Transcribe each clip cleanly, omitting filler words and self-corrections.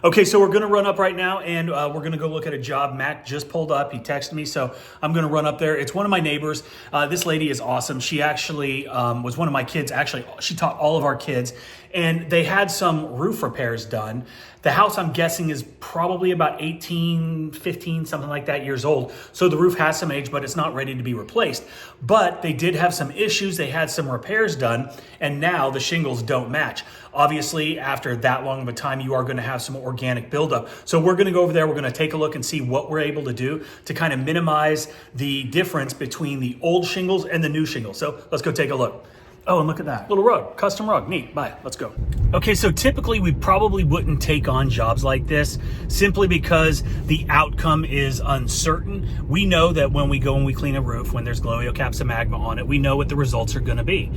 Okay, so we're going to run up right now, and we're going to go look at a job. Mac just pulled up. He texted me, so I'm going to run up there. It's one of my neighbors. This lady is awesome. She actually was one of my kids. Actually, she taught all of our kids, and they had some roof repairs done. The house, I'm guessing, is probably about 18, 15, something like that years old. So the roof has some age, but it's not ready to be replaced. But they did have some issues. They had some repairs done, and now the shingles don't match. Obviously, after that long of a time, you are going to have some organic buildup. So we're going to go over there. We're going to take a look and see what we're able to do to kind of minimize the difference between the old shingles and the new shingles. So let's go take a look. Oh, and look at that. Little rug, custom rug, neat, bye, let's go. Okay, so typically we probably wouldn't take on jobs like this simply because the outcome is uncertain. We know that when we go and we clean a roof, when there's 𝙒𝙧𝙚𝙚 on it, we know what the results are gonna be.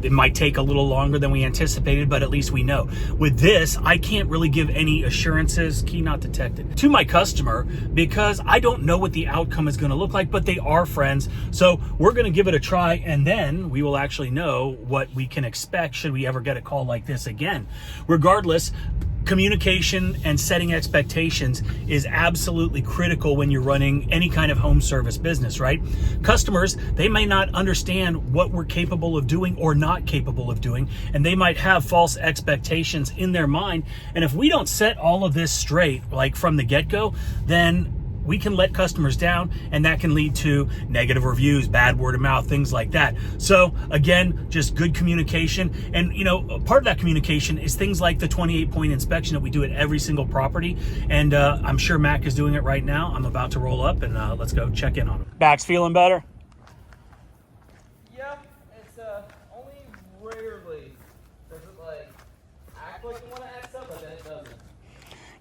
It might take a little longer than we anticipated, but at least we know. With this, I can't really give any assurances, key not detected, to my customer because I don't know what the outcome is gonna look like, but they are friends. So we're gonna give it a try, and then we will actually know what we can expect should we ever get a call like this again. Regardless, communication and setting expectations is absolutely critical when you're running any kind of home service business, right? Customers, they may not understand what we're capable of doing or not capable of doing, and they might have false expectations in their mind. And if we don't set all of this straight, like from the get-go, then we can let customers down, and that can lead to negative reviews, bad word of mouth, things like that. So again, just good communication. And you know, part of that communication is things like the 28-point inspection that we do at every single property. And I'm sure Mac is doing it right now. I'm about to roll up and let's go check in on him. Back's feeling better? Yeah, it's only rarely does it like act like you want to X up, but then it doesn't.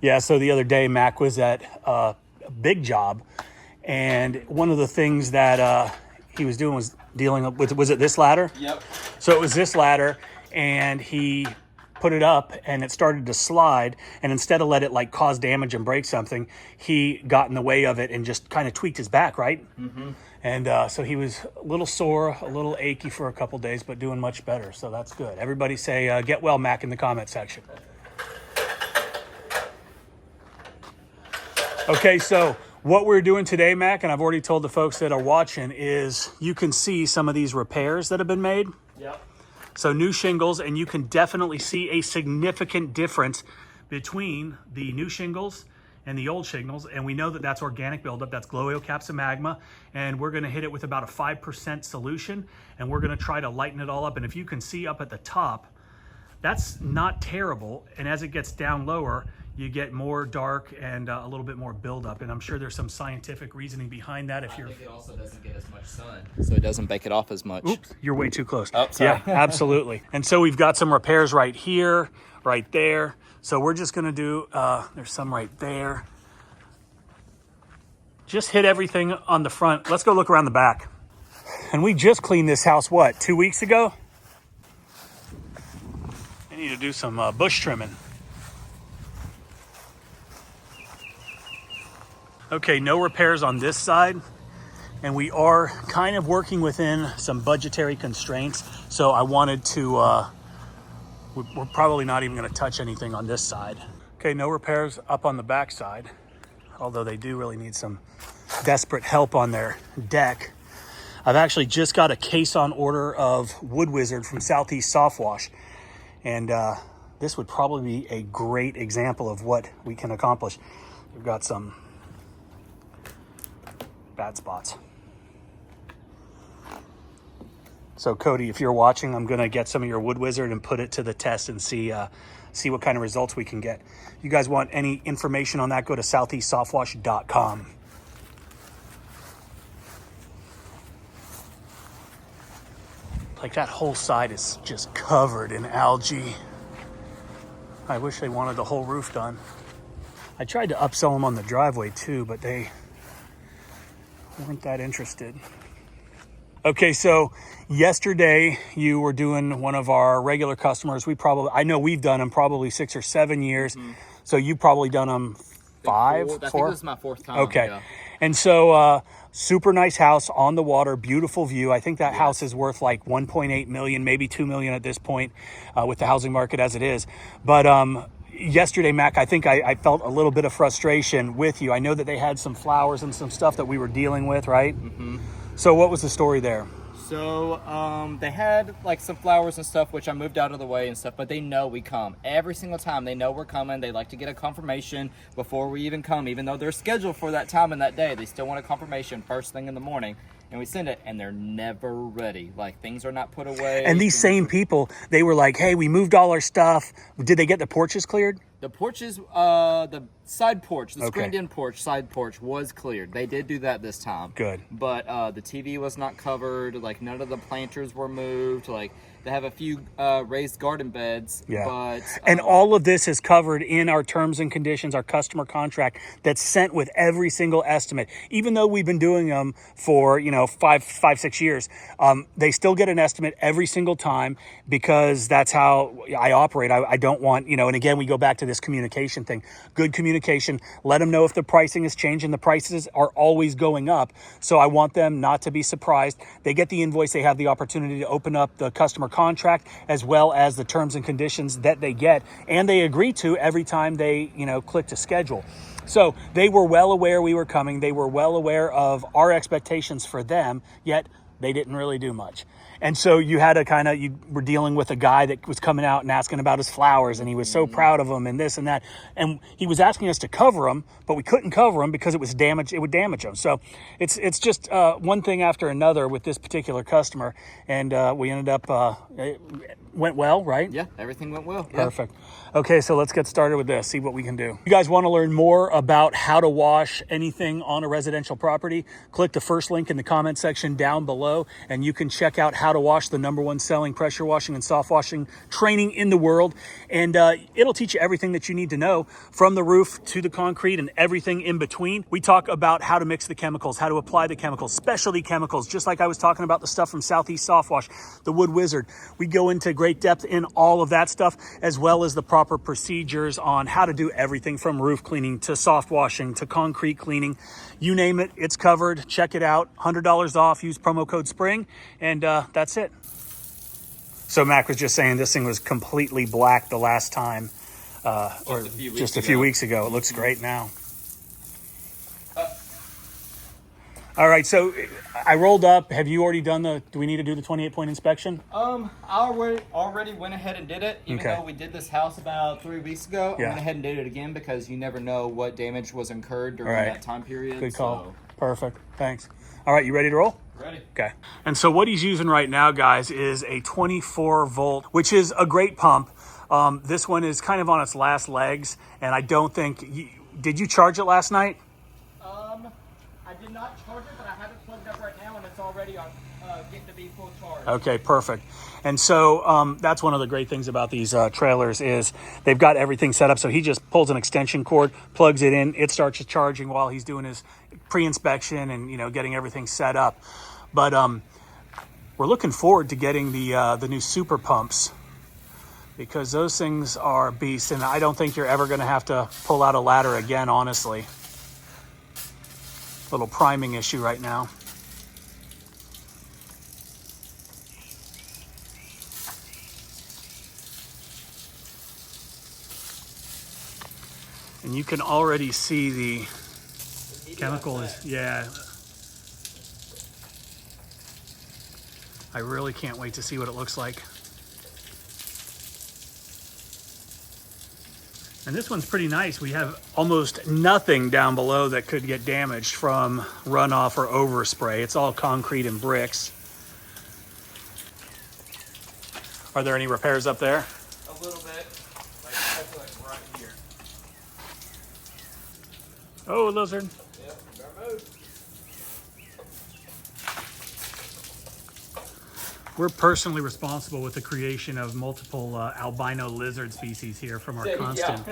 Yeah, so the other day Mac was at a big job, and one of the things that he was doing was dealing with, was it this ladder? Yep. So it was this ladder, and he put it up and it started to slide, and instead of let it like cause damage and break something, he got in the way of it and just kind of tweaked his back, right? Mm-hmm. And so he was a little sore, a little achy for a couple days, but doing much better, so that's good. Everybody say get well, Mac, in the comment section. Okay, so what we're doing today, Mac, and I've already told the folks that are watching, is you can see some of these repairs that have been made. Yep. So new shingles, and you can definitely see a significant difference between the new shingles and the old shingles, and we know that that's organic buildup, that's 𝙒𝙧𝙚𝙚, and we're gonna hit it with about a 5% solution, and we're gonna try to lighten it all up. And if you can see up at the top, that's not terrible, and as it gets down lower, you get more dark and a little bit more buildup. And I'm sure there's some scientific reasoning behind that. If you're, I think it also doesn't get as much sun, so it doesn't bake it off as much. Oops, you're way too close. Oh, sorry. Yeah, absolutely. And so we've got some repairs right here, right there. So we're just gonna do, there's some right there. Just hit everything on the front. Let's go look around the back. And we just cleaned this house, what, 2 weeks ago? I need to do some bush trimming. Okay, no repairs on this side, and we are kind of working within some budgetary constraints, so I wanted to, we're probably not even going to touch anything on this side. Okay, no repairs up on the back side, although they do really need some desperate help on their deck. I've actually just got a case on order of Wood Wizard from Southeast Soft Wash, and this would probably be a great example of what we can accomplish. We've got some bad spots. So Cody, if you're watching, I'm gonna get some of your Wood Wizard and put it to the test and see what kind of results we can get. If you guys want any information on that, go to southeastsoftwash.com. Like that whole side is just covered in algae. I wish they wanted the whole roof done. I tried to upsell them on the driveway too, but they weren't that interested. Okay, so yesterday you were doing one of our regular customers. I know we've done them probably 6 or 7 years. Mm-hmm. So you've probably done them four? I think this is my 4th time. Okay. Yeah. And so super nice house on the water, beautiful view. I think that house is worth like 1.8 million, maybe 2 million at this point with the housing market as it is. But yesterday, Mac, I think I felt a little bit of frustration with you. I know that they had some flowers and some stuff that we were dealing with, right? Mm-hmm. So what was the story there? So they had like some flowers and stuff, which I moved out of the way and stuff, but they know we come every single time. They know we're coming. They like to get a confirmation before we even come, even though they're scheduled for that time and that day. They still want a confirmation first thing in the morning, and we send it, and they're never ready. Like, things are not put away. And these same people, they were like, hey, we moved all our stuff. Did they get the porches cleared? The porches, the side porch, the Okay. screened-in porch, side porch was cleared. They did do that this time. Good. But the TV was not covered. Like, none of the planters were moved. Like, they have a few raised garden beds. Yeah. But and all of this is covered in our terms and conditions, our customer contract that's sent with every single estimate. Even though we've been doing them for, 5-6 years, they still get an estimate every single time because that's how I operate. I don't want, and again, we go back to this communication thing. Good communication. Let them know if the pricing is changing. The prices are always going up. So I want them not to be surprised. They get the invoice. They have the opportunity to open up the customer contract as well as the terms and conditions that they get and they agree to every time they click to schedule. So they were well aware we were coming. They were well aware of our expectations for them, yet they didn't really do much. And so you had to you were dealing with a guy that was coming out and asking about his flowers, and he was so proud of them and this and that. And he was asking us to cover them, but we couldn't cover them because it was damage. It would damage them. So it's just one thing after another with this particular customer. And we ended up, it went well, right? yeah, everything went well. Perfect. Okay, so let's get started with this, see what we can do. You guys want to learn more about how to wash anything on a residential property? Click the first link in the comment section down below, and you can check out how to wash, the #1 selling pressure washing and soft washing training in the world. And it'll teach you everything that you need to know from the roof to the concrete and everything in between. We talk about how to mix the chemicals, how to apply the chemicals, specialty chemicals, just like I was talking about the stuff from Southeast Soft Wash, the Wood Wizard. We go into great depth in all of that stuff, as well as the proper procedures on how to do everything from roof cleaning to soft washing to concrete cleaning. You name it, it's covered. Check it out. $100 off. Use promo code SPRING, and that's it. So Mac was just saying this thing was completely black the last time, just a few weeks ago. It looks great now. All right, so I rolled up. Have you already done do we need to do the 28-point inspection? I already went ahead and did it. Even though we did this house about 3 weeks ago, I went ahead and did it again because you never know what damage was incurred during that time period. Good call. Perfect. Thanks. All right, you ready to roll? Ready. Okay. And so what he's using right now, guys, is a 24-volt, which is a great pump. This one is kind of on its last legs, and I don't think... Did you charge it last night? I did not charge it, but I have it plugged up right now, and it's already on getting to be full charge. Okay, perfect. And so that's one of the great things about these trailers is they've got everything set up. So he just pulls an extension cord, plugs it in, it starts charging while he's doing his pre-inspection and getting everything set up. But we're looking forward to getting the new super pumps, because those things are beasts, and I don't think you're ever going to have to pull out a ladder again, honestly. Little priming issue right now. And you can already see the chemical is, yeah. I really can't wait to see what it looks like. And this one's pretty nice. We have almost nothing down below that could get damaged from runoff or overspray. It's all concrete and bricks. Are there any repairs up there? A little bit, especially right here. Oh, lizard. Yep, got moved. We're personally responsible with the creation of multiple albino lizard species here from our constant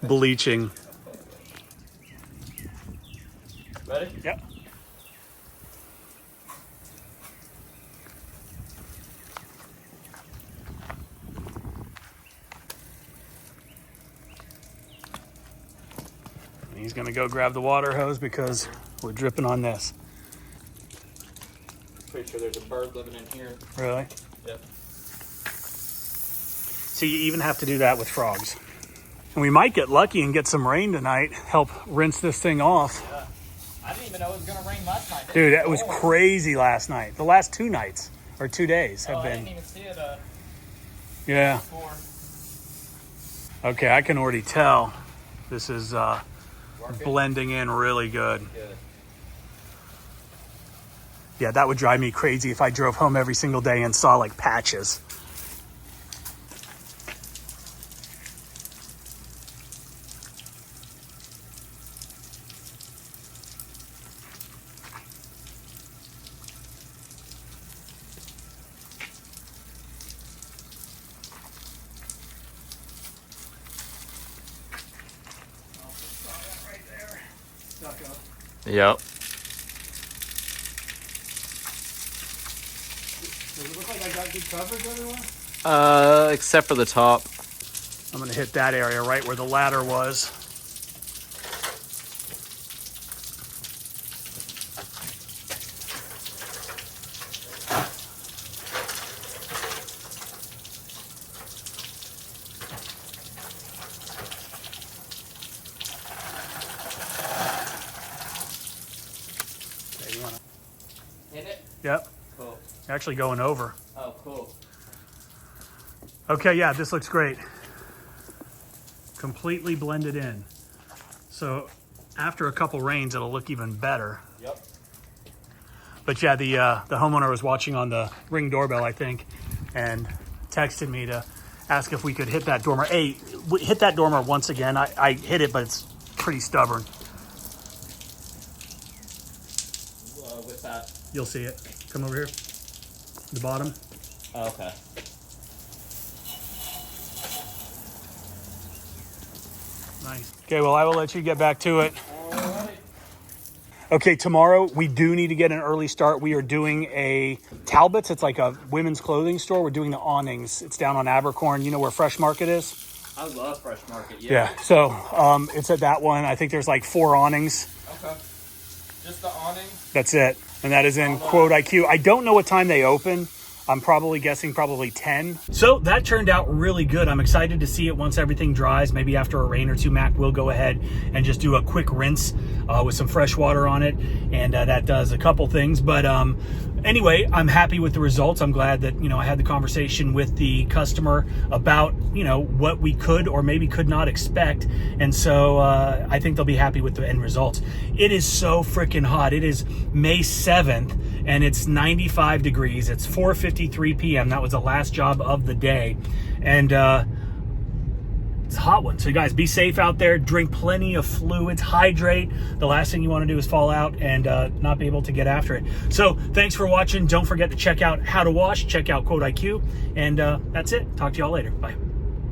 bleaching. Ready? Yep. He's gonna go grab the water hose because we're dripping on this. Pretty sure there's a bird living in here. Really? Yep. So you even have to do that with frogs. And we might get lucky and get some rain tonight. Help rinse this thing off. Yeah. I didn't even know it was gonna rain last night. Dude, it was crazy last night. The last 2 nights or 2 days have I been. didn't even see it Yeah. before. Okay, I can already tell this is Working? blending in really good. Good. Yeah, that would drive me crazy if I drove home every single day and saw like patches. Yep. Does it look like I got good coverage everywhere? Except for the top. I'm gonna hit that area right where the ladder was. Okay, you wanna? Hit it? Yep, Cool. actually going over. Oh, cool. Okay, yeah, this looks great. Completely blended in. So after a couple rains, it'll look even better. Yep. But yeah, the homeowner was watching on the Ring doorbell, I think, and texted me to ask if we could hit that dormer. Hey, hit that dormer once again. I hit it, but it's pretty stubborn. What's that? You'll see it. Come over here. The bottom. Oh, okay. Nice. Okay, well, I will let you get back to it. Alright. Okay, tomorrow we do need to get an early start. We are doing a Talbot's. It's like a women's clothing store. We're doing the awnings. It's down on Abercorn. You know where Fresh Market is? I love Fresh Market. Yeah. So it's at that one. I think there's like 4 awnings. Okay. Just the awning? That's it. And that is in Quote IQ. I don't know what time they open. I'm probably guessing probably 10. So that turned out really good. I'm excited to see it once everything dries. Maybe after a rain or two, Mac will go ahead and just do a quick rinse with some fresh water on it. And that does a couple things. But anyway, I'm happy with the results. I'm glad that, I had the conversation with the customer about, what we could or maybe could not expect. And so I think they'll be happy with the end results. It is so freaking hot. It is May 7th and it's 95 degrees. It's 4:53 p.m. That was the last job of the day. And it's a hot one. So you guys be safe out there. Drink plenty of fluids. Hydrate. The last thing you want to do is fall out and not be able to get after it. So thanks for watching. Don't forget to check out How to Wash. Check out Quote IQ. And that's it. Talk to y'all later. Bye.